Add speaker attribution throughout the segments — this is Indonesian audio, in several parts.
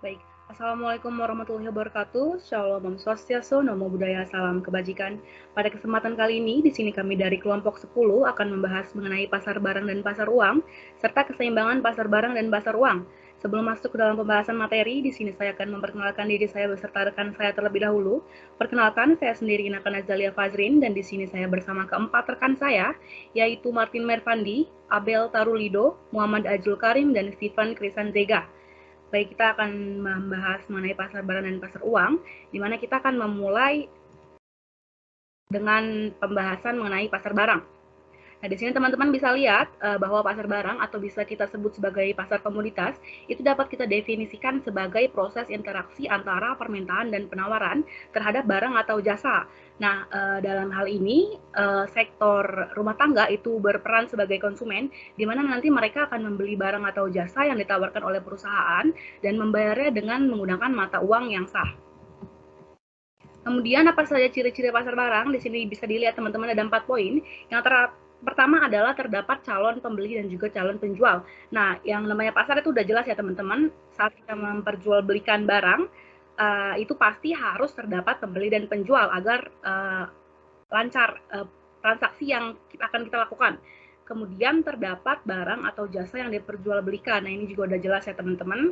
Speaker 1: Baik, Assalamualaikum warahmatullahi wabarakatuh. Shalom, Om Swastiastu, Namo Buddhaya, Salam Kebajikan. Pada kesempatan kali ini, di sini kami dari kelompok 10 akan membahas mengenai pasar barang dan pasar uang, serta keseimbangan pasar barang dan pasar uang. Sebelum masuk ke dalam pembahasan materi, di sini saya akan memperkenalkan diri saya beserta rekan saya terlebih dahulu. Perkenalkan, saya sendiri Inaka Nazalia Fazrin, dan di sini saya bersama keempat rekan saya, yaitu Martin Mervandi, Abel Tarulido, Muhammad Ajul Karim, dan Stephen Krisanzega. Baik, kita akan membahas mengenai pasar barang dan pasar uang, di mana kita akan memulai dengan pembahasan mengenai pasar barang. Nah, di sini teman-teman bisa lihat bahwa pasar barang atau bisa kita sebut sebagai pasar komoditas itu dapat kita definisikan sebagai proses interaksi antara permintaan dan penawaran terhadap barang atau jasa. Nah, dalam hal ini sektor rumah tangga itu berperan sebagai konsumen, di mana nanti mereka akan membeli barang atau jasa yang ditawarkan oleh perusahaan dan membayarnya dengan menggunakan mata uang yang sah. Kemudian apa saja ciri-ciri pasar barang? Di sini bisa dilihat teman-teman ada 4 poin. Yang pertama adalah terdapat calon pembeli dan juga calon penjual. Nah, yang namanya pasar itu udah jelas ya teman-teman. Saat kita memperjualbelikan barang, itu pasti harus terdapat pembeli dan penjual agar lancar transaksi yang akan kita lakukan. Kemudian terdapat barang atau jasa yang diperjualbelikan. Nah, ini juga udah jelas ya teman-teman.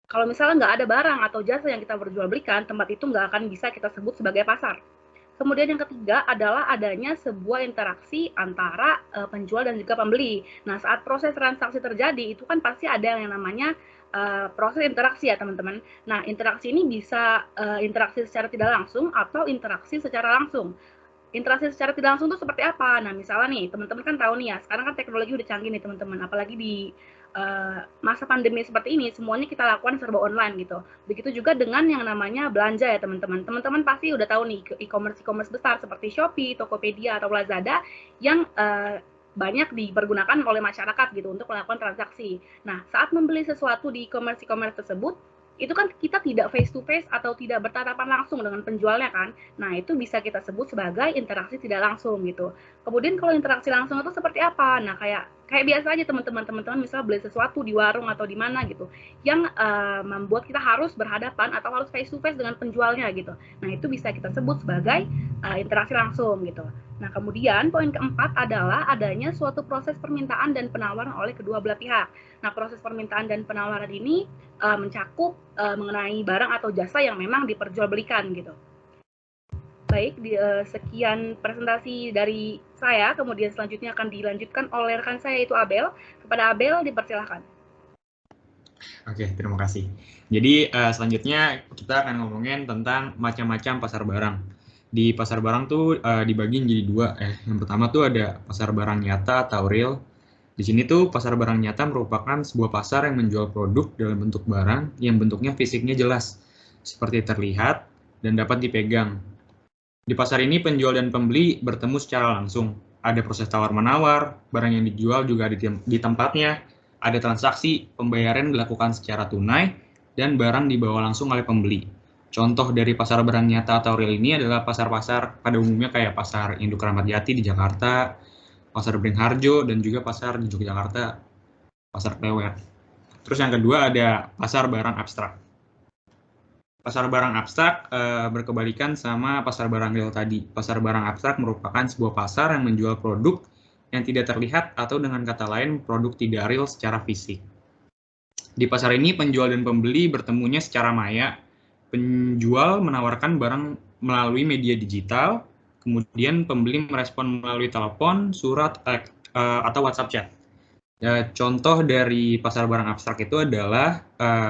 Speaker 1: Kalau misalnya nggak ada barang atau jasa yang kita perjualbelikan, tempat itu nggak akan bisa kita sebut sebagai pasar. Kemudian yang ketiga adalah adanya sebuah interaksi antara penjual dan juga pembeli. Nah, saat proses transaksi terjadi, itu kan pasti ada yang namanya proses interaksi ya teman-teman. Nah, interaksi ini bisa interaksi secara tidak langsung atau interaksi secara langsung. Interaksi secara tidak langsung itu seperti apa? Nah, misalnya nih, teman-teman kan tahu nih ya, sekarang kan teknologi udah canggih nih teman-teman, apalagi di masa pandemi seperti ini, semuanya kita lakukan serba online gitu. Begitu juga dengan yang namanya belanja ya teman-teman. Teman-teman pasti udah tahu nih e-commerce besar seperti Shopee, Tokopedia, atau Lazada yang banyak dipergunakan oleh masyarakat gitu untuk melakukan transaksi. Nah, saat membeli sesuatu di e-commerce tersebut, itu kan kita tidak face to face atau tidak bertatapan langsung dengan penjualnya kan. Nah, itu bisa kita sebut sebagai interaksi tidak langsung gitu. Kemudian kalau interaksi langsung itu seperti apa? Nah, kayak biasa aja teman-teman misal beli sesuatu di warung atau di mana gitu yang membuat kita harus berhadapan atau harus face to face dengan penjualnya gitu. Nah, itu bisa kita sebut sebagai interaksi langsung gitu. Nah, kemudian poin keempat adalah adanya suatu proses permintaan dan penawaran oleh kedua belah pihak. Nah, proses permintaan dan penawaran ini mencakup mengenai barang atau jasa yang memang diperjualbelikan gitu. Baik, sekian presentasi dari saya, kemudian selanjutnya akan dilanjutkan oleh rekan saya yaitu Abel. Kepada Abel, dipersilahkan.
Speaker 2: Oke, terima kasih. Jadi selanjutnya kita akan ngomongin tentang macam-macam pasar barang. Di pasar barang tuh dibagi jadi dua. Yang pertama tuh ada pasar barang nyata atau real. Di sini tuh pasar barang nyata merupakan sebuah pasar yang menjual produk dalam bentuk barang yang bentuknya fisiknya jelas, seperti terlihat dan dapat dipegang. Di pasar ini penjual dan pembeli bertemu secara langsung. Ada proses tawar-menawar, barang yang dijual juga di tempatnya, ada transaksi, pembayaran dilakukan secara tunai, dan barang dibawa langsung oleh pembeli. Contoh dari pasar barang nyata atau real ini adalah pasar-pasar pada umumnya kayak pasar Induk Kramat Jati di Jakarta, pasar Beringharjo, dan juga pasar di Yogyakarta, pasar Klewer. Terus yang kedua ada pasar barang abstrak. Pasar barang abstrak berkebalikan sama pasar barang real tadi. Pasar barang abstrak merupakan sebuah pasar yang menjual produk yang tidak terlihat atau dengan kata lain produk tidak real secara fisik. Di pasar ini penjual dan pembeli bertemunya secara maya. Penjual menawarkan barang melalui media digital, kemudian pembeli merespon melalui telepon, surat, atau WhatsApp chat. Contoh dari pasar barang abstrak itu adalah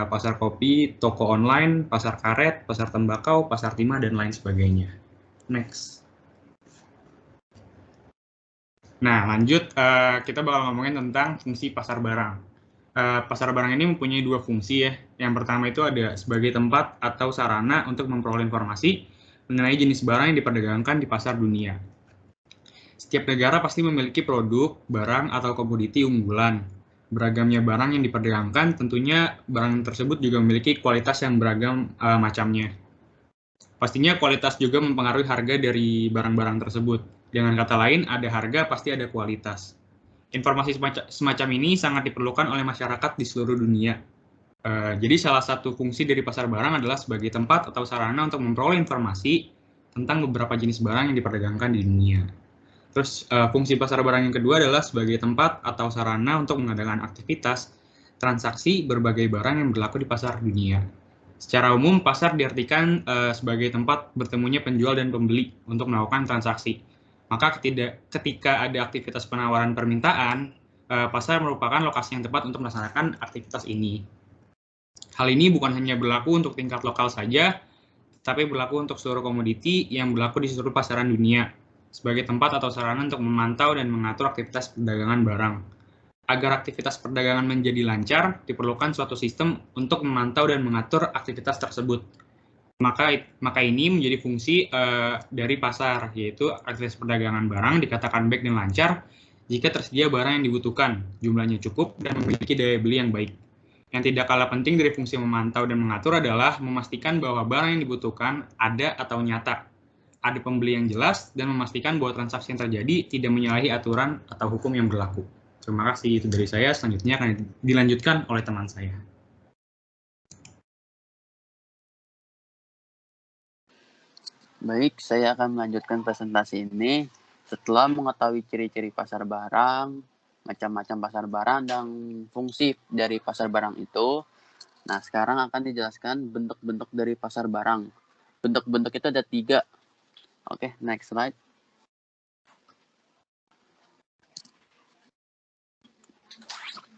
Speaker 2: pasar kopi, toko online, pasar karet, pasar tembakau, pasar timah, dan lain sebagainya. Next. Nah, lanjut kita bakal ngomongin tentang fungsi pasar barang. Pasar barang ini mempunyai dua fungsi ya. Yang pertama itu ada sebagai tempat atau sarana untuk memperoleh informasi mengenai jenis barang yang diperdagangkan di pasar dunia. Setiap negara pasti memiliki produk, barang, atau komoditi unggulan. Beragamnya barang yang diperdagangkan, tentunya barang tersebut juga memiliki kualitas yang beragam macamnya. Pastinya kualitas juga mempengaruhi harga dari barang-barang tersebut. Dengan kata lain, ada harga pasti ada kualitas. Informasi semacam ini sangat diperlukan oleh masyarakat di seluruh dunia. Jadi salah satu fungsi dari pasar barang adalah sebagai tempat atau sarana untuk memperoleh informasi tentang beberapa jenis barang yang diperdagangkan di dunia. Terus fungsi pasar barang yang kedua adalah sebagai tempat atau sarana untuk mengadakan aktivitas transaksi berbagai barang yang berlaku di pasar dunia. Secara umum, pasar diartikan sebagai tempat bertemunya penjual dan pembeli untuk melakukan transaksi. Maka ketika ada aktivitas penawaran permintaan, pasar merupakan lokasi yang tepat untuk melaksanakan aktivitas ini. Hal ini bukan hanya berlaku untuk tingkat lokal saja, tapi berlaku untuk seluruh komoditi yang berlaku di seluruh pasaran dunia, sebagai tempat atau sarana untuk memantau dan mengatur aktivitas perdagangan barang. Agar aktivitas perdagangan menjadi lancar, diperlukan suatu sistem untuk memantau dan mengatur aktivitas tersebut. Maka ini menjadi fungsi dari pasar, yaitu aktivitas perdagangan barang dikatakan baik dan lancar jika tersedia barang yang dibutuhkan, jumlahnya cukup, dan memiliki daya beli yang baik. Yang tidak kalah penting dari fungsi memantau dan mengatur adalah memastikan bahwa barang yang dibutuhkan ada atau nyata, ada pembeli yang jelas, dan memastikan bahwa transaksi yang terjadi tidak menyalahi aturan atau hukum yang berlaku. Terima kasih, itu dari saya. Selanjutnya akan dilanjutkan oleh teman saya.
Speaker 3: Baik, saya akan melanjutkan presentasi ini. Setelah mengetahui ciri-ciri pasar barang, macam-macam pasar barang, dan fungsi dari pasar barang itu, nah sekarang akan dijelaskan bentuk-bentuk dari pasar barang. Bentuk-bentuk itu ada 3. Oke, next slide.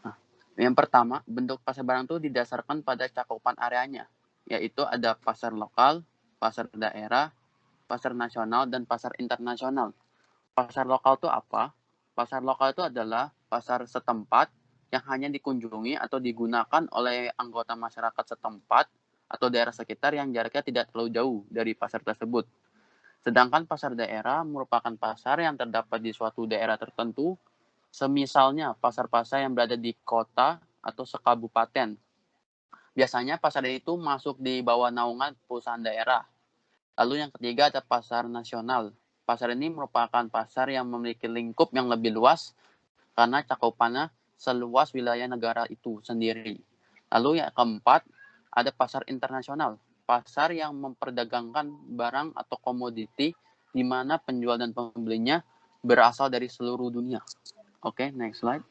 Speaker 3: Nah, yang pertama, bentuk pasar barang itu didasarkan pada cakupan areanya, yaitu ada pasar lokal, pasar daerah, pasar nasional, dan pasar internasional. Pasar lokal itu apa? Pasar lokal itu adalah pasar setempat yang hanya dikunjungi atau digunakan oleh anggota masyarakat setempat atau daerah sekitar yang jaraknya tidak terlalu jauh dari pasar tersebut. Sedangkan pasar daerah merupakan pasar yang terdapat di suatu daerah tertentu, semisalnya pasar-pasar yang berada di kota atau sekabupaten. Biasanya pasar itu masuk di bawah naungan perusahaan daerah. Lalu yang ketiga ada pasar nasional. Pasar ini merupakan pasar yang memiliki lingkup yang lebih luas karena cakupannya seluas wilayah negara itu sendiri. Lalu yang keempat ada pasar internasional. Pasar yang memperdagangkan barang atau komoditi di mana penjual dan pembelinya berasal dari seluruh dunia. Oke, next slide.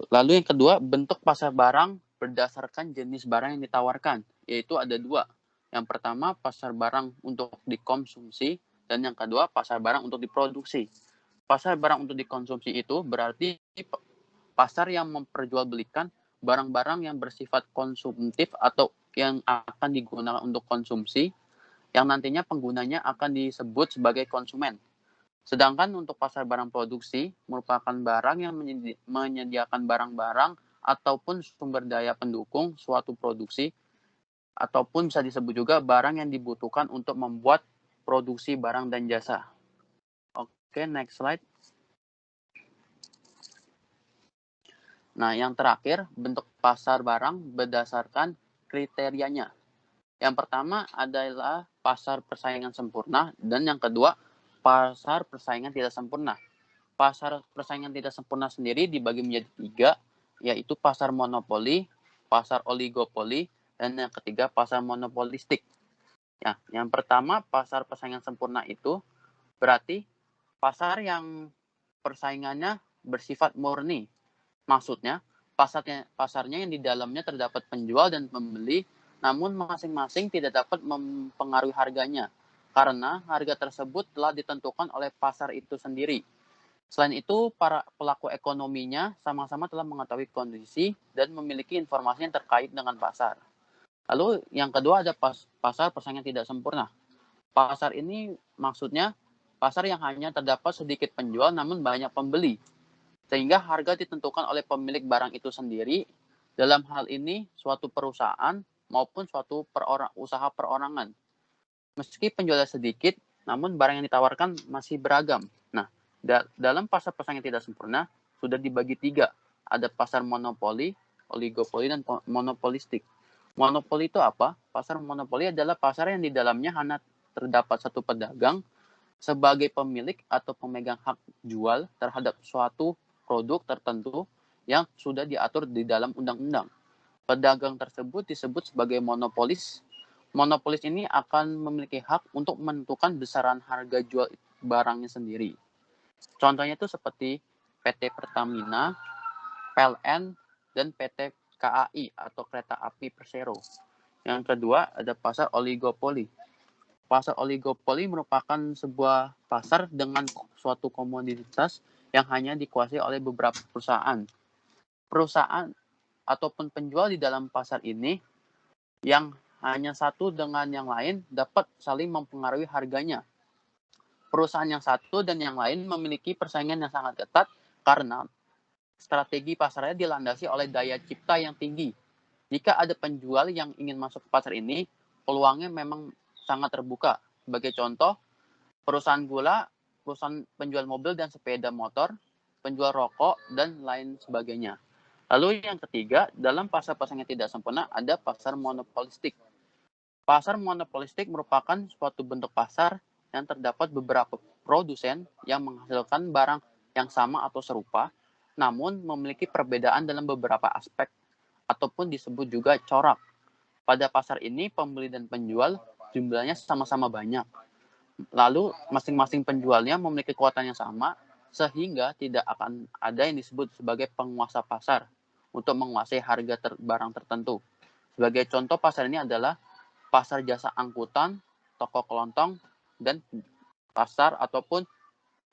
Speaker 3: Lalu yang kedua, bentuk pasar barang berdasarkan jenis barang yang ditawarkan, yaitu ada 2. Yang pertama, pasar barang untuk dikonsumsi, dan yang kedua, pasar barang untuk diproduksi. Pasar barang untuk dikonsumsi itu berarti pasar yang memperjualbelikan barang-barang yang bersifat konsumtif atau yang akan digunakan untuk konsumsi, yang nantinya penggunanya akan disebut sebagai konsumen. Sedangkan untuk pasar barang produksi merupakan barang yang menyediakan barang-barang ataupun sumber daya pendukung suatu produksi, ataupun bisa disebut juga barang yang dibutuhkan untuk membuat produksi barang dan jasa. Oke, next slide. Nah, yang terakhir, bentuk pasar barang berdasarkan kriterianya. Yang pertama adalah pasar persaingan sempurna, dan yang kedua, pasar persaingan tidak sempurna. Pasar persaingan tidak sempurna sendiri dibagi menjadi 3, yaitu pasar monopoli, pasar oligopoli, dan yang ketiga pasar monopolistik. Ya, yang pertama pasar persaingan sempurna itu berarti pasar yang persaingannya bersifat murni. Maksudnya pasarnya yang di dalamnya terdapat penjual dan pembeli, namun masing-masing tidak dapat mempengaruhi harganya karena harga tersebut telah ditentukan oleh pasar itu sendiri. Selain itu, para pelaku ekonominya sama-sama telah mengetahui kondisi dan memiliki informasi yang terkait dengan pasar. Lalu yang kedua ada pasar persaingan tidak sempurna. Pasar ini maksudnya pasar yang hanya terdapat sedikit penjual namun banyak pembeli, sehingga harga ditentukan oleh pemilik barang itu sendiri. Dalam hal ini suatu perusahaan maupun suatu usaha perorangan. Meski penjualnya sedikit, namun barang yang ditawarkan masih beragam. Nah, dalam pasar persaingan tidak sempurna sudah dibagi 3. Ada pasar monopoli, oligopoli, dan monopolistik. Monopoli itu apa? Pasar monopoli adalah pasar yang di dalamnya hanya terdapat satu pedagang sebagai pemilik atau pemegang hak jual terhadap suatu produk tertentu yang sudah diatur di dalam undang-undang. Pedagang tersebut disebut sebagai monopolis. Monopolis ini akan memiliki hak untuk menentukan besaran harga jual barangnya sendiri. Contohnya itu seperti PT Pertamina, PLN, dan PT KAI atau Kereta Api Persero. Yang kedua ada pasar oligopoli. Pasar oligopoli merupakan sebuah pasar dengan suatu komoditas yang hanya dikuasai oleh beberapa perusahaan. Perusahaan ataupun penjual di dalam pasar ini yang hanya satu dengan yang lain dapat saling mempengaruhi harganya. Perusahaan yang satu dan yang lain memiliki persaingan yang sangat ketat karena strategi pasarnya dilandasi oleh daya cipta yang tinggi. Jika ada penjual yang ingin masuk ke pasar ini, peluangnya memang sangat terbuka. Sebagai contoh, perusahaan gula, perusahaan penjual mobil dan sepeda motor, penjual rokok, dan lain sebagainya. Lalu yang ketiga, dalam pasar-pasar yang tidak sempurna ada pasar monopolistik. Pasar monopolistik merupakan suatu bentuk pasar yang terdapat beberapa produsen yang menghasilkan barang yang sama atau serupa, namun memiliki perbedaan dalam beberapa aspek, ataupun disebut juga corak. Pada pasar ini, pembeli dan penjual jumlahnya sama-sama banyak. Lalu, masing-masing penjualnya memiliki kekuatan yang sama, sehingga tidak akan ada yang disebut sebagai penguasa pasar untuk menguasai harga barang tertentu. Sebagai contoh pasar ini adalah pasar jasa angkutan, toko kelontong, dan pasar ataupun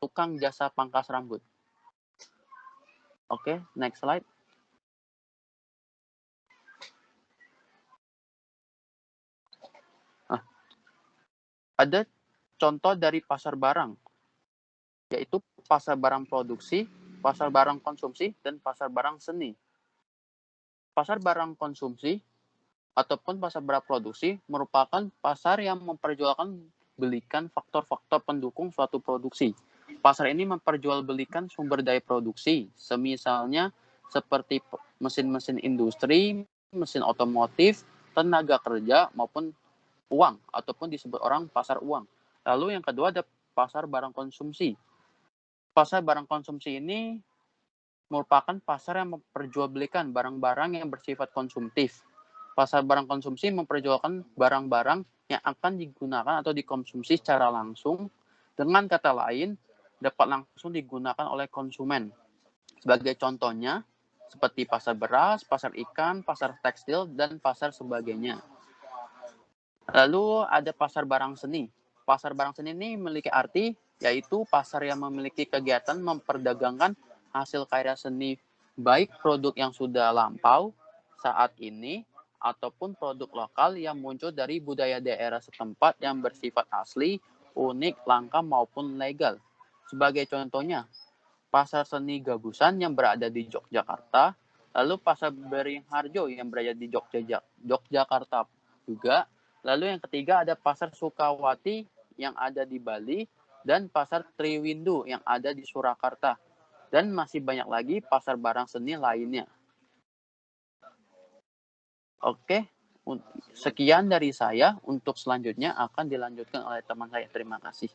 Speaker 3: tukang jasa pangkas rambut. Oke, next slide. Ada contoh dari pasar barang, yaitu pasar barang produksi, pasar barang konsumsi, dan pasar barang seni. Pasar barang konsumsi ataupun pasar barang produksi merupakan pasar yang memperjualkan belikan faktor-faktor pendukung suatu produksi. Pasar ini memperjualbelikan sumber daya produksi, semisalnya seperti mesin-mesin industri, mesin otomotif, tenaga kerja, maupun uang, ataupun disebut orang pasar uang. Lalu yang kedua ada pasar barang konsumsi. Pasar barang konsumsi ini merupakan pasar yang memperjualbelikan barang-barang yang bersifat konsumtif. Pasar barang konsumsi memperjualkan barang-barang yang akan digunakan atau dikonsumsi secara langsung, dengan kata lain, dapat langsung digunakan oleh konsumen. Sebagai contohnya, seperti pasar beras, pasar ikan, pasar tekstil, dan pasar sebagainya. Lalu ada pasar barang seni. Pasar barang seni ini memiliki arti, yaitu pasar yang memiliki kegiatan memperdagangkan hasil karya seni, baik produk yang sudah lampau saat ini, ataupun produk lokal yang muncul dari budaya daerah setempat yang bersifat asli, unik, langka, maupun legal. Sebagai contohnya, pasar seni Gabusan yang berada di Yogyakarta, lalu pasar Beringharjo yang berada di Yogyakarta juga. Lalu yang ketiga ada pasar Sukawati yang ada di Bali dan pasar Triwindu yang ada di Surakarta. Dan masih banyak lagi pasar barang seni lainnya. Oke, sekian dari saya. Untuk selanjutnya akan dilanjutkan oleh teman saya. Terima kasih.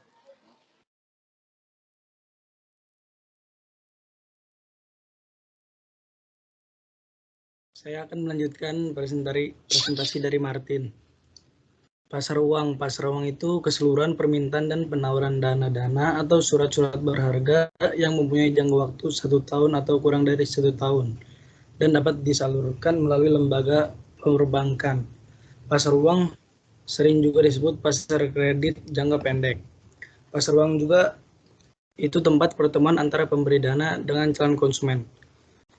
Speaker 4: Saya akan melanjutkan presentasi dari Martin. Pasar uang. Pasar uang itu keseluruhan permintaan dan penawaran dana-dana atau surat-surat berharga yang mempunyai jangka waktu 1 tahun atau kurang dari 1 tahun dan dapat disalurkan melalui lembaga perbankan. Pasar uang sering juga disebut pasar kredit jangka pendek. Pasar uang juga itu tempat pertemuan antara pemberi dana dengan calon konsumen.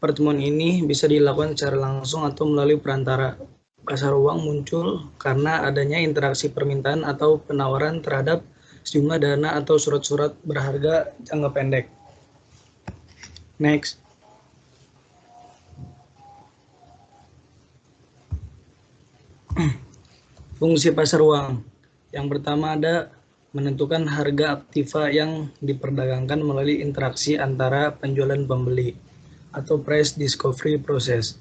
Speaker 4: Pertemuan ini bisa dilakukan secara langsung atau melalui perantara. Pasar uang muncul karena adanya interaksi permintaan atau penawaran terhadap sejumlah dana atau surat-surat berharga jangka pendek. Next. Fungsi pasar uang. Yang pertama ada menentukan harga aktiva yang diperdagangkan melalui interaksi antara penjual dan pembeli atau price discovery process.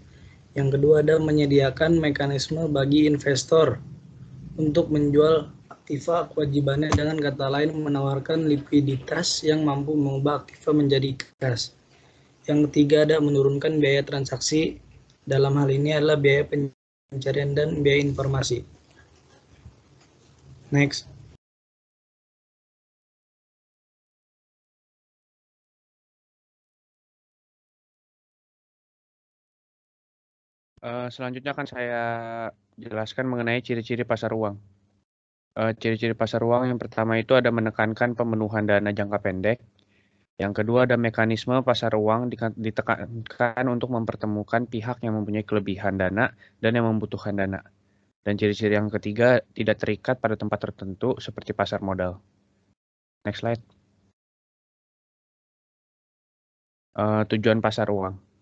Speaker 4: Yang kedua ada menyediakan mekanisme bagi investor untuk menjual aktiva kewajibannya, dengan kata lain menawarkan likuiditas yang mampu mengubah aktiva menjadi kas. Yang ketiga ada menurunkan biaya transaksi, dalam hal ini adalah biaya pencarian dan biaya informasi. Next.
Speaker 5: Selanjutnya akan saya jelaskan mengenai ciri-ciri pasar uang. Ciri-ciri pasar uang yang pertama itu ada menekankan pemenuhan dana jangka pendek. Yang kedua ada mekanisme pasar uang ditekankan untuk mempertemukan pihak yang mempunyai kelebihan dana dan yang membutuhkan dana. Dan ciri-ciri yang ketiga tidak terikat pada tempat tertentu seperti pasar modal. Next slide. Tujuan pasar uang.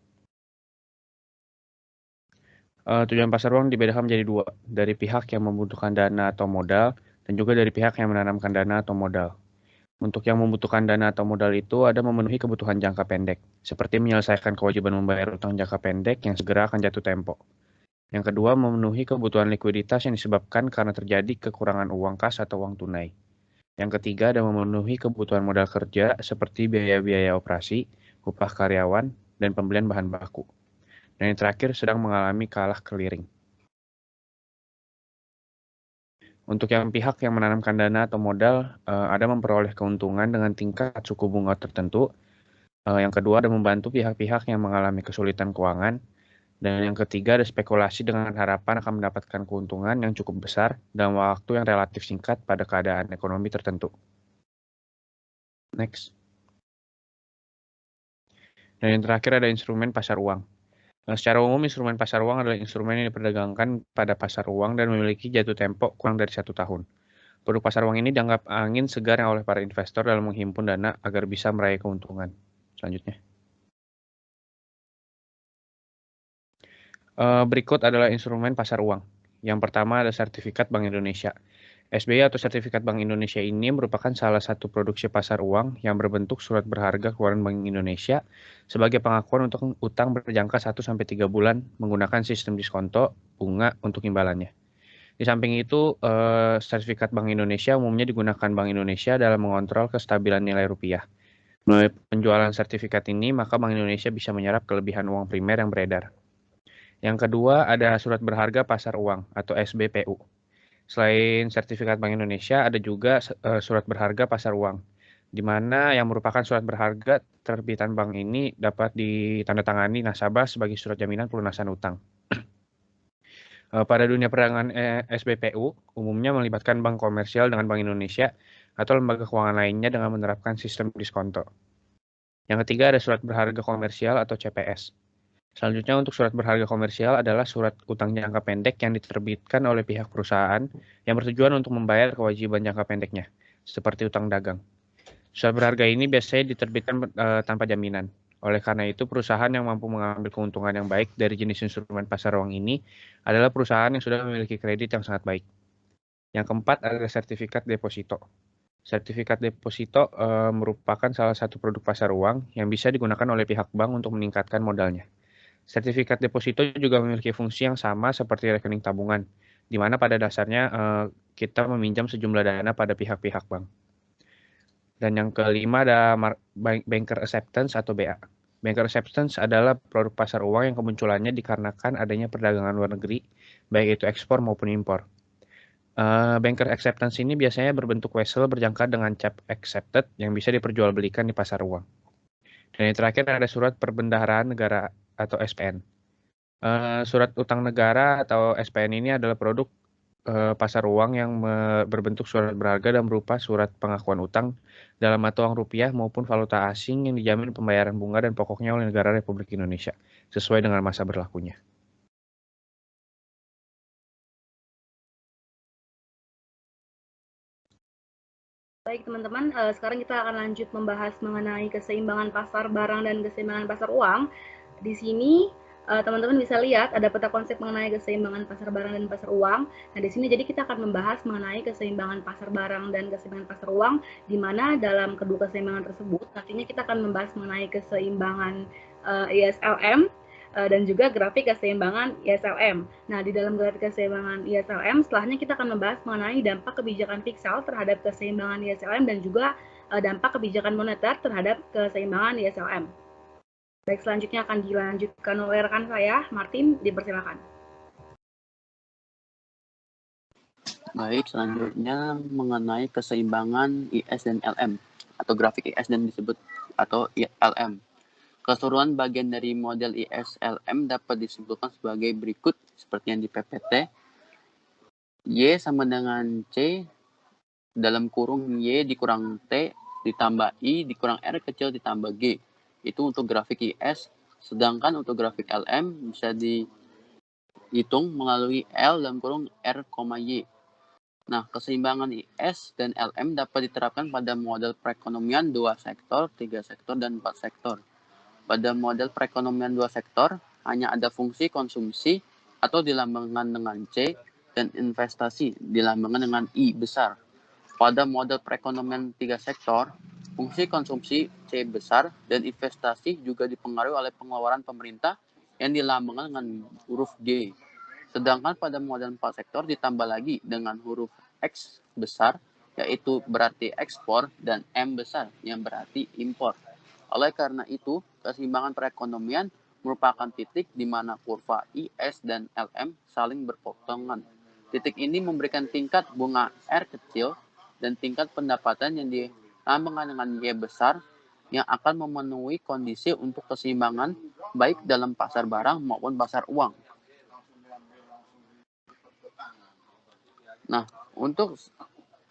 Speaker 5: Tujuan pasar uang dibedakan menjadi dua, dari pihak yang membutuhkan dana atau modal, dan juga dari pihak yang menanamkan dana atau modal. Untuk yang membutuhkan dana atau modal itu ada memenuhi kebutuhan jangka pendek, seperti menyelesaikan kewajiban membayar utang jangka pendek yang segera akan jatuh tempo. Yang kedua, memenuhi kebutuhan likuiditas yang disebabkan karena terjadi kekurangan uang kas atau uang tunai. Yang ketiga, ada memenuhi kebutuhan modal kerja seperti biaya-biaya operasi, upah karyawan, dan pembelian bahan baku. Dan yang terakhir sedang mengalami kalah clearing. Untuk yang pihak yang menanamkan dana atau modal, ada memperoleh keuntungan dengan tingkat suku bunga tertentu. Yang kedua ada membantu pihak-pihak yang mengalami kesulitan keuangan. Dan yang ketiga ada spekulasi dengan harapan akan mendapatkan keuntungan yang cukup besar dalam waktu yang relatif singkat pada keadaan ekonomi tertentu. Next. Dan yang terakhir ada instrumen pasar uang. Secara umum, instrumen pasar uang adalah instrumen yang diperdagangkan pada pasar uang dan memiliki jatuh tempo kurang dari 1 tahun. Produk pasar uang ini dianggap angin segar oleh para investor dalam menghimpun dana agar bisa meraih keuntungan. Selanjutnya. Berikut adalah instrumen pasar uang. Yang pertama ada sertifikat Bank Indonesia. SBY atau sertifikat Bank Indonesia ini merupakan salah satu produksi pasar uang yang berbentuk surat berharga keluaran Bank Indonesia sebagai pengakuan untuk utang berjangka 1-3 bulan menggunakan sistem diskonto bunga untuk imbalannya. Di samping itu, sertifikat Bank Indonesia umumnya digunakan Bank Indonesia dalam mengontrol kestabilan nilai rupiah. Melalui penjualan sertifikat ini, maka Bank Indonesia bisa menyerap kelebihan uang primer yang beredar. Yang kedua ada surat berharga pasar uang atau SBPU. Selain sertifikat Bank Indonesia, ada juga surat berharga pasar uang, di mana yang merupakan surat berharga terbitan bank ini dapat ditandatangani nasabah sebagai surat jaminan pelunasan utang. Pada dunia perdagangan SBPU, umumnya melibatkan bank komersial dengan Bank Indonesia atau lembaga keuangan lainnya dengan menerapkan sistem diskonto. Yang ketiga ada surat berharga komersial atau CPS. Selanjutnya untuk surat berharga komersial adalah surat utang jangka pendek yang diterbitkan oleh pihak perusahaan yang bertujuan untuk membayar kewajiban jangka pendeknya, seperti utang dagang. Surat berharga ini biasanya diterbitkan tanpa jaminan. Oleh karena itu, perusahaan yang mampu mengambil keuntungan yang baik dari jenis instrumen pasar uang ini adalah perusahaan yang sudah memiliki kredit yang sangat baik. Yang keempat adalah sertifikat deposito. Sertifikat deposito merupakan salah satu produk pasar uang yang bisa digunakan oleh pihak bank untuk meningkatkan modalnya. Sertifikat deposito juga memiliki fungsi yang sama seperti rekening tabungan, di mana pada dasarnya kita meminjam sejumlah dana pada pihak-pihak bank. Dan yang kelima ada Banker Acceptance atau BA. Banker Acceptance adalah produk pasar uang yang kemunculannya dikarenakan adanya perdagangan luar negeri, baik itu ekspor maupun impor. Banker Acceptance ini biasanya berbentuk wesel berjangka dengan cap accepted yang bisa diperjualbelikan di pasar uang. Dan yang terakhir ada surat perbendaharaan negara atau SPN. Surat utang negara atau SPN ini adalah produk pasar uang yang berbentuk surat berharga dan berupa surat pengakuan utang dalam mata uang rupiah maupun valuta asing yang dijamin pembayaran bunga dan pokoknya oleh negara Republik Indonesia sesuai dengan masa berlakunya.
Speaker 1: Baik teman-teman, sekarang kita akan lanjut membahas mengenai keseimbangan pasar barang dan keseimbangan pasar uang. Di sini teman-teman bisa lihat ada peta konsep mengenai keseimbangan pasar barang dan pasar uang. Nah di sini jadi kita akan membahas mengenai keseimbangan pasar barang dan keseimbangan pasar uang, di mana dalam kedua keseimbangan tersebut nantinya kita akan membahas mengenai keseimbangan ISLM dan juga grafik keseimbangan ISLM. Nah, di dalam grafik keseimbangan ISLM, setelahnya kita akan membahas mengenai dampak kebijakan fiskal terhadap keseimbangan ISLM dan juga dampak kebijakan moneter terhadap keseimbangan ISLM. Baik, selanjutnya akan dilanjutkan oleh rekan saya, Martin, dipersilakan.
Speaker 3: Baik, selanjutnya mengenai keseimbangan IS dan LM atau grafik IS dan disebut atau LM. Keseluruhan bagian dari model IS-LM dapat disimpulkan sebagai berikut seperti yang di PPT. Y sama dengan C dalam kurung Y dikurang T ditambah I dikurang R kecil ditambah G. Itu untuk grafik IS. Sedangkan untuk grafik LM bisa dihitung melalui L dalam kurung R, Y. Nah, keseimbangan IS dan LM dapat diterapkan pada model perekonomian 2 sektor, 3 sektor, dan 4 sektor. Pada model perekonomian 2 sektor, hanya ada fungsi konsumsi atau dilambangkan dengan C dan investasi dilambangkan dengan I besar. Pada model perekonomian 3 sektor, fungsi konsumsi C besar dan investasi juga dipengaruhi oleh pengeluaran pemerintah yang dilambangkan dengan huruf G. Sedangkan pada model 4 sektor ditambah lagi dengan huruf X besar, yaitu berarti ekspor, dan M besar yang berarti impor. Oleh karena itu, keseimbangan perekonomian merupakan titik di mana kurva IS dan LM saling berpotongan. Titik ini memberikan tingkat bunga R kecil dan tingkat pendapatan yang dilambangkan dengan Y besar yang akan memenuhi kondisi untuk keseimbangan baik dalam pasar barang maupun pasar uang. Nah, untuk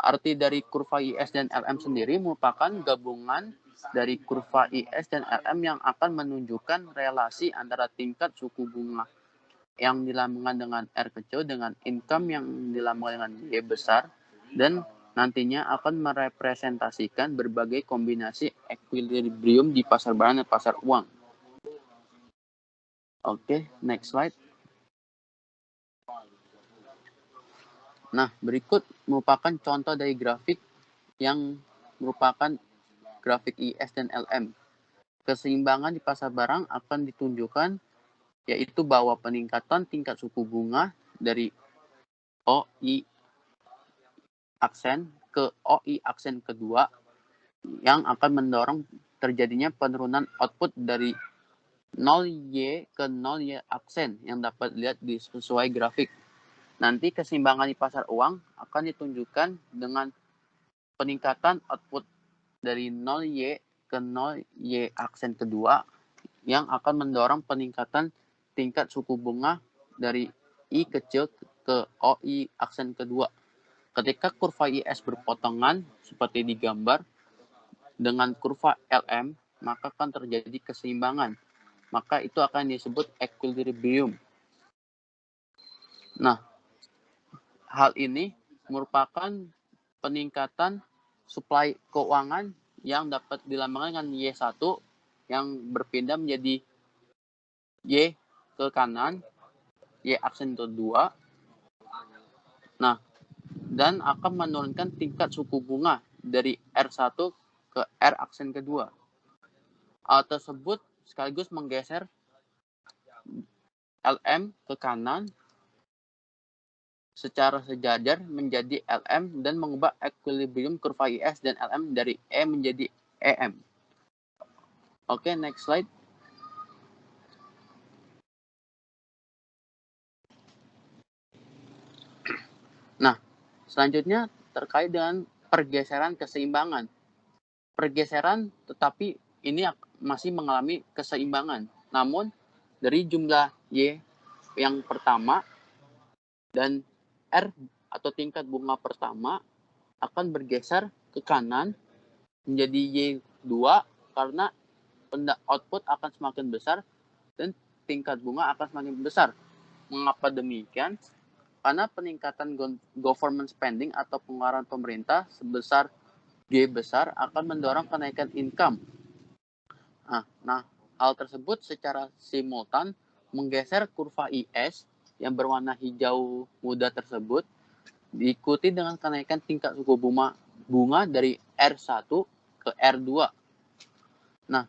Speaker 3: arti dari kurva IS dan LM sendiri merupakan gabungan dari kurva IS dan LM yang akan menunjukkan relasi antara tingkat suku bunga yang dilambangkan dengan R kecil dengan income yang dilambangkan dengan Y besar dan nantinya akan merepresentasikan berbagai kombinasi equilibrium di pasar barang dan pasar uang. Oke, next slide. Nah, berikut merupakan contoh dari grafik yang merupakan grafik IS dan LM. Keseimbangan di pasar barang akan ditunjukkan yaitu bahwa peningkatan tingkat suku bunga dari OI aksen ke OI aksen kedua yang akan mendorong terjadinya penurunan output dari 0Y ke 0Y aksen yang dapat dilihat di sesuai grafik. Nanti keseimbangan di pasar uang akan ditunjukkan dengan peningkatan output dari 0Y ke 0Y aksen kedua yang akan mendorong peningkatan tingkat suku bunga dari I kecil ke OI aksen kedua. Ketika kurva IS berpotongan seperti di gambar dengan kurva LM, maka akan terjadi keseimbangan. Maka itu akan disebut equilibrium. Nah, hal ini merupakan peningkatan suplai keuangan yang dapat dilambangkan dengan Y1 yang berpindah menjadi Y ke kanan, Y aksen kedua. Nah, dan akan menurunkan tingkat suku bunga dari R1 ke R aksen kedua. Hal tersebut sekaligus menggeser LM ke kanan secara sejajar menjadi LM dan mengubah equilibrium kurva IS dan LM dari E menjadi EM. Oke, next slide. Nah, selanjutnya terkait dengan pergeseran keseimbangan. Pergeseran tetapi ini masih mengalami keseimbangan. Namun dari jumlah Y yang pertama dan R atau tingkat bunga pertama akan bergeser ke kanan menjadi Y2 karena output akan semakin besar dan tingkat bunga akan semakin besar. Mengapa demikian? Karena peningkatan government spending atau pengeluaran pemerintah sebesar G besar akan mendorong kenaikan income. Nah, hal tersebut secara simultan menggeser kurva IS yang berwarna hijau muda tersebut diikuti dengan kenaikan tingkat suku bunga dari R1 ke R2. Nah,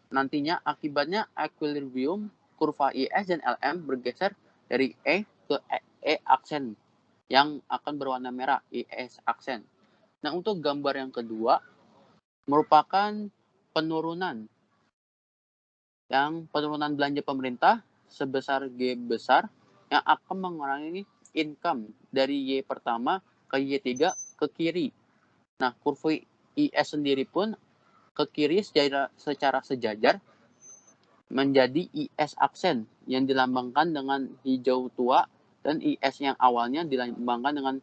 Speaker 3: nantinya akibatnya equilibrium kurva IS dan LM bergeser dari E ke E aksen yang akan berwarna merah, IS aksen. Nah, untuk gambar yang kedua merupakan penurunan belanja pemerintah sebesar G besar yang akan mengurangi income dari Y pertama ke Y3 ke kiri. Nah, kurva IS sendiri pun ke kiri secara sejajar menjadi IS aksen yang dilambangkan dengan hijau tua dan IS yang awalnya dilambangkan dengan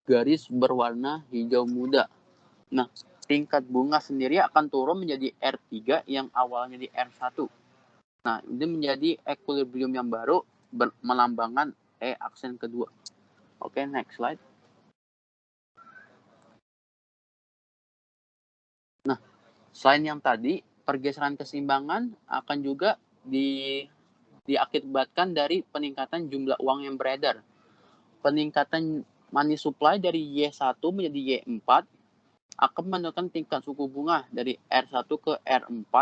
Speaker 3: garis berwarna hijau muda. Nah, tingkat bunga sendiri akan turun menjadi R3 yang awalnya di R1. Nah, ini menjadi equilibrium yang baru melambangkan E aksen kedua. Oke, next slide. Nah, selain yang tadi, pergeseran keseimbangan akan juga diakibatkan dari peningkatan jumlah uang yang beredar. Peningkatan money supply dari Y1 menjadi Y4 akan menentukan tingkat suku bunga dari R1 ke R4.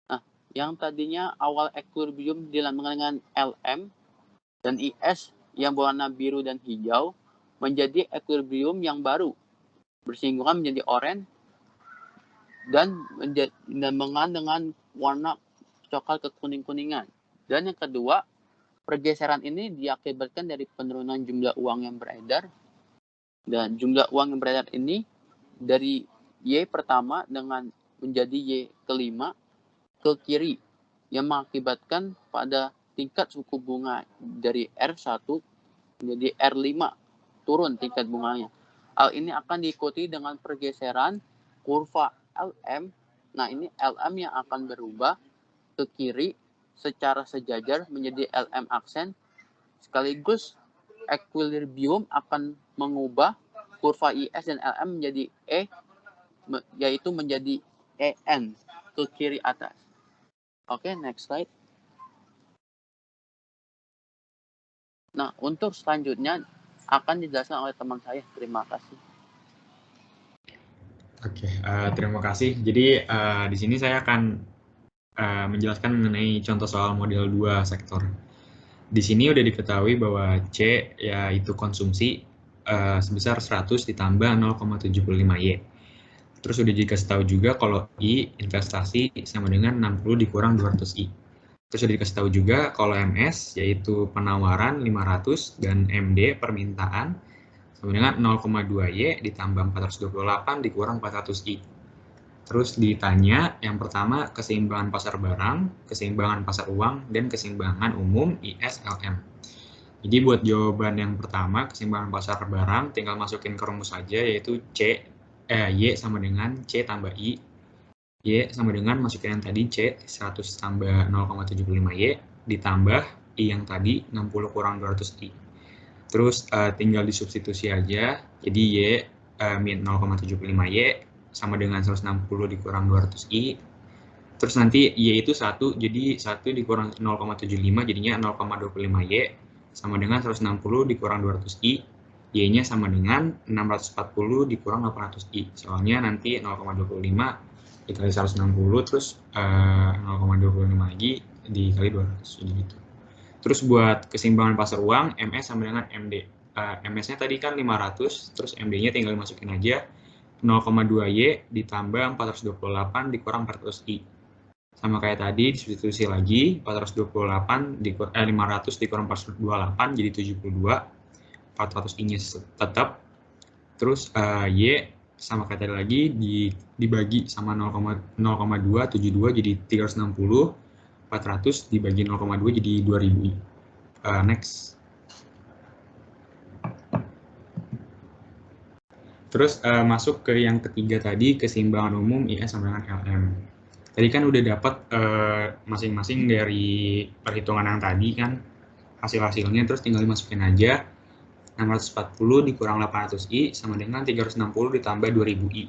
Speaker 3: Nah, yang tadinya awal equilibrium dilambangkan dengan LM dan IS yang berwarna biru dan hijau menjadi equilibrium yang baru bersinggungan menjadi oranye dan dilambangkan dengan warna coklat ke kuning-kuningan. Dan yang kedua, pergeseran ini diakibatkan dari penurunan jumlah uang yang beredar. Dan jumlah uang yang beredar ini dari Y pertama dengan menjadi Y kelima ke kiri yang mengakibatkan pada tingkat suku bunga dari R1 menjadi R5 turun tingkat bunganya. Hal ini akan diikuti dengan pergeseran kurva LM. Nah, ini LM yang akan berubah ke kiri secara sejajar menjadi LM aksen sekaligus equilibrium akan mengubah kurva IS dan LM menjadi E, yaitu menjadi EN ke kiri atas. Oke, next slide. Nah, untuk selanjutnya akan dijelaskan oleh teman saya. Terima kasih.
Speaker 2: Oke, terima kasih. Jadi di sini saya akan menjelaskan mengenai contoh soal model 2 sektor. Di sini udah diketahui bahwa C yaitu konsumsi sebesar 100 ditambah 0,75Y. Terus udah dikasih tahu juga kalau I investasi sama dengan 60 dikurang 200I. Terus udah dikasih tahu juga kalau MS yaitu penawaran 500 dan MD permintaan sama dengan 0,2Y ditambah 428 dikurang 400I. Terus ditanya yang pertama keseimbangan pasar barang, keseimbangan pasar uang, dan keseimbangan umum ISLM. Jadi buat jawaban yang pertama keseimbangan pasar barang tinggal masukin ke rumus saja yaitu Y sama dengan C tambah I. Y sama dengan masukin yang tadi C 100 tambah 0,75Y ditambah I yang tadi 60 kurang 200I. Terus tinggal disubstitusi aja. Jadi Y min 0,75Y sama dengan 160 dikurang 200I. Terus nanti Y itu 1, jadi 1 dikurang 0,75 jadinya 0,25Y sama dengan 160 dikurang 200I. Y-nya sama dengan 640 dikurang 800I. Soalnya nanti 0,25 dikali 160 terus 0,25 lagi dikali 200 gitu. Terus buat keseimbangan pasar uang MS sama dengan MD. MS-nya tadi kan 500, terus MD-nya tinggal dimasukin aja 0,2Y ditambah 428 dikurang 400I. Sama kayak tadi disubstitusi lagi 500 dikurang 428 jadi 72. 400I-nya tetap. Terus Y sama kayak tadi lagi dibagi sama 0,272 jadi 360. 400 dibagi 0,2 jadi 2000I. Next. Terus masuk ke yang ketiga tadi, keseimbangan umum IS sama dengan LM. Tadi kan udah dapat masing-masing dari perhitungan yang tadi kan, hasil-hasilnya, terus tinggal dimasukin aja. 640 dikurang 800I sama dengan 360 ditambah 2000I.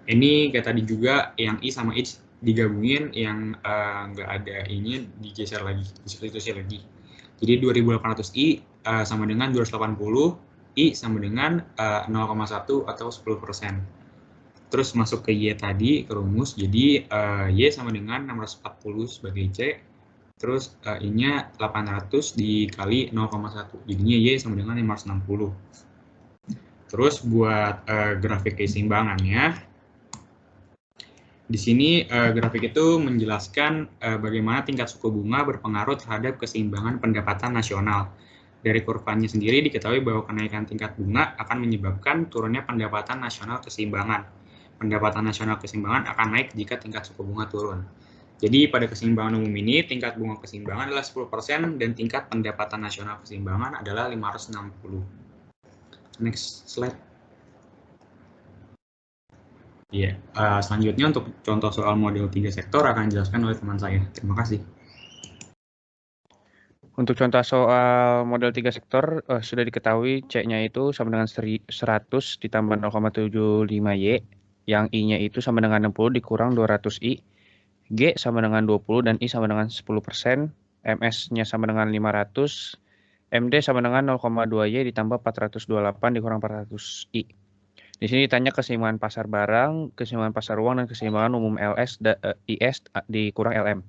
Speaker 2: Ini kayak tadi juga yang I sama H digabungin, yang nggak ada I-nya digeser lagi, disubstitusi lagi. Jadi 2800I sama dengan 280, I sama dengan 0,1 atau 10%. Terus masuk ke Y tadi, ke rumus, jadi Y sama dengan 640 sebagai C, Terus I-nya 800 dikali 0,1. Jadinya Y sama dengan 560. Terus buat grafik keseimbangannya, di sini grafik itu menjelaskan bagaimana tingkat suku bunga berpengaruh terhadap keseimbangan pendapatan nasional. Dari kurvanya sendiri diketahui bahwa kenaikan tingkat bunga akan menyebabkan turunnya pendapatan nasional keseimbangan. Pendapatan nasional keseimbangan akan naik jika tingkat suku bunga turun. Jadi pada keseimbangan umum ini, tingkat bunga keseimbangan adalah 10% dan tingkat pendapatan nasional keseimbangan adalah 560. Next slide. Iya, selanjutnya untuk contoh soal model 3 sektor akan dijelaskan oleh teman saya. Terima kasih.
Speaker 5: Untuk contoh soal model 3 sektor, sudah diketahui C-nya itu sama dengan 100 ditambah 0,75Y, yang I-nya itu sama dengan 60 dikurang 200I, G sama dengan 20 dan I sama dengan 10%, MS-nya sama dengan 500, MD sama dengan 0,2Y ditambah 428 dikurang 400I. Di sini ditanya keseimbangan pasar barang, keseimbangan pasar uang, dan keseimbangan umum IS dikurang LM.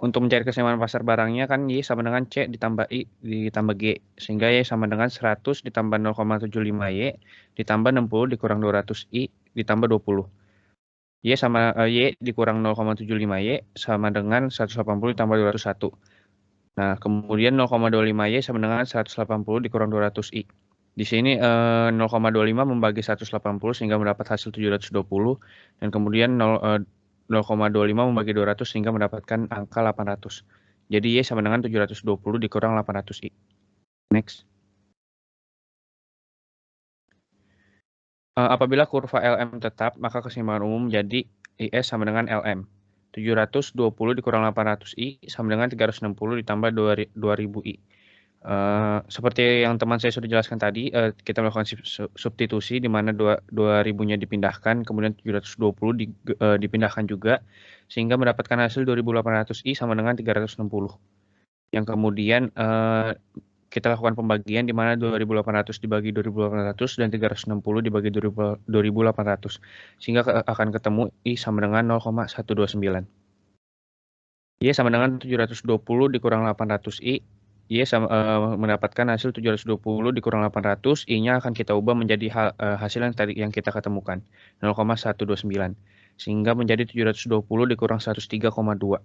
Speaker 5: Untuk mencari keseimbangan pasar barangnya kan Y sama dengan C ditambah I ditambah G. Sehingga Y sama dengan 100 ditambah 0,75Y ditambah 60 dikurang 200I ditambah 20. Y sama Y dikurang 0,75Y sama dengan 180 ditambah 201. Nah, kemudian 0,25Y sama dengan 180 dikurang 200I. Di sini 0,25 membagi 180 sehingga mendapat hasil 720. Dan kemudian 0,25 membagi 200 sehingga mendapatkan angka 800. Jadi Y sama dengan 720 dikurang 800I. Next. Apabila kurva LM tetap, maka keseimbangan umum menjadi IS sama dengan LM. 720 dikurang 800I sama dengan 360 ditambah 2000I. Seperti yang teman saya sudah jelaskan tadi, kita melakukan substitusi di mana 2000-nya dipindahkan, kemudian 720 dipindahkan juga, sehingga mendapatkan hasil 2800I sama dengan 360. Yang kemudian kita lakukan pembagian di mana 2800 dibagi 2800 dan 360 dibagi 2800, sehingga akan ketemu I sama dengan 0,129. Y sama dengan 720 dikurang 800I. Y mendapatkan hasil 720 dikurang 800, I-nya akan kita ubah menjadi hasil yang tadi yang kita ketemukan, 0,129. Sehingga menjadi 720 dikurang 103,2.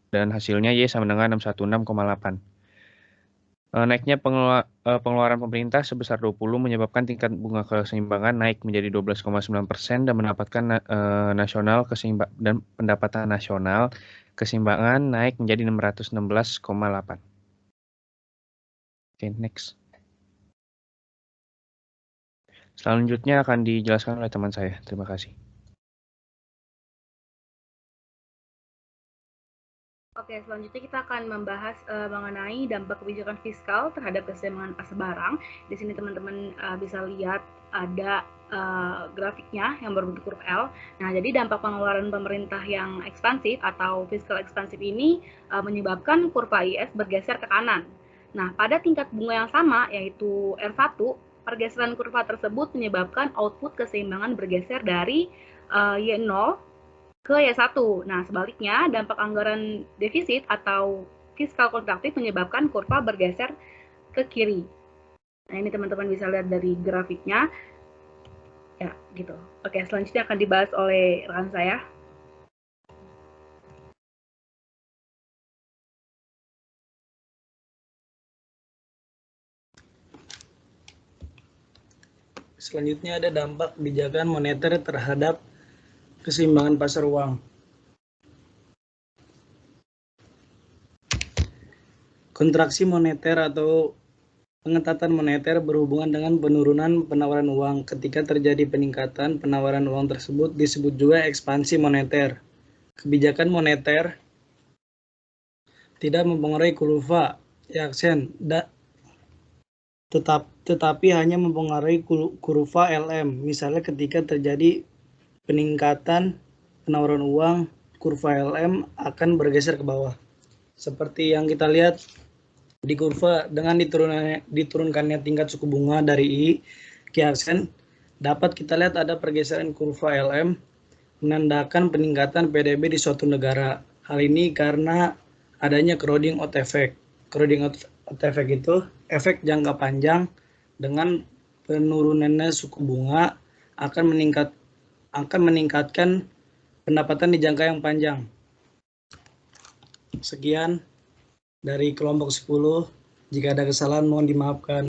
Speaker 5: Dan hasilnya Y sama dengan 616,8. Naiknya pengeluaran pemerintah sebesar 20 menyebabkan tingkat bunga keseimbangan naik menjadi 12,9% dan mendapatkan nasional keseimbangan dan pendapatan nasional keseimbangan naik menjadi 616,8. Oke, next. Selanjutnya akan dijelaskan oleh teman saya. Terima kasih.
Speaker 1: Oke, selanjutnya kita akan membahas mengenai dampak kebijakan fiskal terhadap keseimbangan pasar barang. Di sini teman-teman bisa lihat ada grafiknya yang berbentuk huruf L. Nah, jadi dampak pengeluaran pemerintah yang ekspansif atau fiskal ekspansif ini menyebabkan kurva IS bergeser ke kanan. Nah, pada tingkat bunga yang sama, yaitu R1, pergeseran kurva tersebut menyebabkan output keseimbangan bergeser dari Y0 ke Y1. Nah, sebaliknya, dampak anggaran defisit atau fiskal kontraktif menyebabkan kurva bergeser ke kiri. Nah, ini teman-teman bisa lihat dari grafiknya. Ya, gitu. Oke, selanjutnya akan dibahas oleh rekan saya.
Speaker 4: Selanjutnya ada dampak kebijakan moneter terhadap keseimbangan pasar uang. Kontraksi moneter atau pengetatan moneter berhubungan dengan penurunan penawaran uang. Ketika terjadi peningkatan penawaran uang tersebut disebut juga ekspansi moneter. Kebijakan moneter tidak mempengaruhi kurva Yaksen, tetapi hanya mempengaruhi kurva LM. Misalnya ketika terjadi peningkatan penawaran uang, kurva LM akan bergeser ke bawah. Seperti yang kita lihat di kurva, dengan diturunkannya tingkat suku bunga dari I ke Yaksen, dapat kita lihat ada pergeseran kurva LM menandakan peningkatan PDB di suatu negara. Hal ini karena adanya crowding out effect. Crowding out effect itu efek jangka panjang dengan penurunannya suku bunga akan meningkatkan pendapatan di jangka yang panjang. Sekian dari kelompok 10. Jika ada kesalahan mohon dimaafkan.